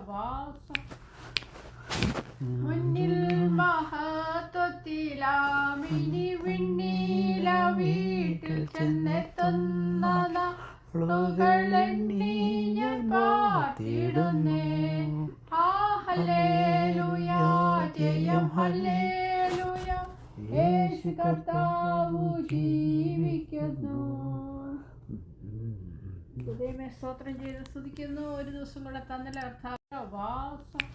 വാസം മുന്നിൽ മഹത്വത്തിലാമിനി വിണ്ണീല വീട്ടിൽ ചെന്നെത്തുന്ന നാളുകളെണ്ണി ഞാൻ പാർത്തിടുന്നേ. ഹല്ലേലൂയ, ജയം ഹല്ലേലൂയ, യേശു കർത്താവു ജീവിക്കുന്നു. ദൈവമേ സ്തോത്രം ചെയ്ത് സ്തുതിക്കുന്നു. ഒരു ദിവസം കൂടെ തന്നല്ല വാസം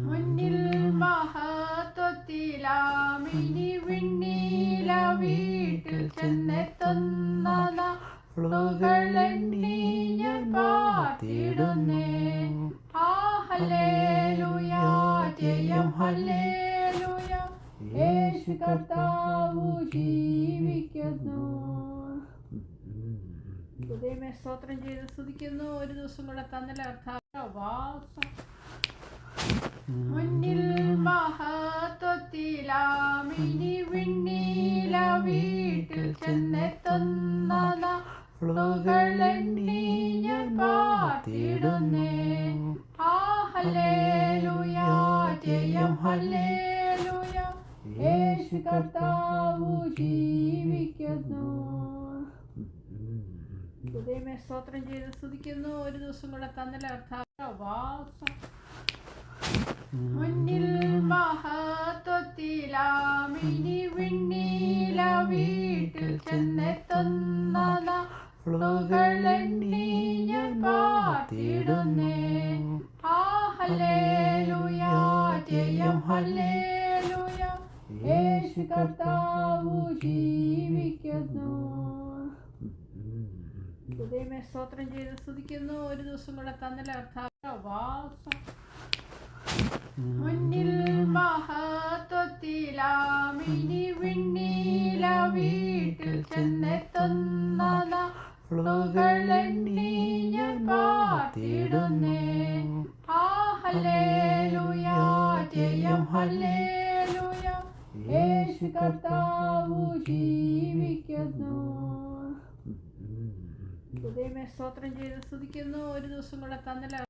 മുന്നിൽ മഹത്വത്തിലാമിനി വിണ്ണീല വീട്ടിൽ ചെന്നെത്തുന്ന നാളുകളെണ്ണി ഞാൻ പാർത്തിടുന്നേ. ഹല്ലേലൂയ, ജയം ഹല്ലേലൂയ, യേശു കർത്താവു ജീവിക്കുന്നു. ദൈവമേ സ്തോത്രം ചെയ്ത് സ്തുതിക്കുന്നു. ഒരു ദിവസം കൂടെ തന്നല്ല വാസം മുന്നിൽ മഹത്വത്തിലാമിനി വിണ്ണീല വീട്ടിൽ ചെന്നെത്തുന്ന നാളുകളെണ്ണി ഞാൻ പാർത്തിടുന്നേ. ഹല്ലേലൂയ, ജയം ഹല്ലേലൂയ, യേശു കർത്താവു ജീവിക്കുന്നു. ദൈവമേ സ്തോത്രം ചെയ്ത് സ്തുതിക്കുന്നു. ഒരു ദിവസം കൂടെ തന്നല്ല വാസം മുന്നിൽ മഹത്വത്തിലാമിനി വിണ്ണീല വീട്ടിൽ ചെന്നെത്തുന്ന നാളുകളെണ്ണി ഞാൻ പാർത്തിടുന്നേ. ഹല്ലേലൂയ, ജയം ഹല്ലേലൂയ, യേശു കർത്താവു ജീവിക്കുന്നു. ദൈവമേ സ്തോത്രം ചെയ്ത് സ്തുതിക്കുന്നു. ഒരു ദിവസം കൂടെ തന്നല്ല വാസം മുന്നിൽ മഹത്വത്തിലാമിനി വിണ്ണീല വീട്ടിൽ ചെന്നെത്തുന്ന നാളുകളെണ്ണി ഞാൻ പാർത്തിടുന്നേ. ഹല്ലേലൂയ, ജയം ഹല്ലേലൂയ, യേശു കർത്താവു ജീവിക്കുന്നു. ദൈവമേ സ്തോത്രം ചെയ്ത് സ്തുതിക്കുന്നു. ഒരു ദിവസം കൂടെ തന്നല്ല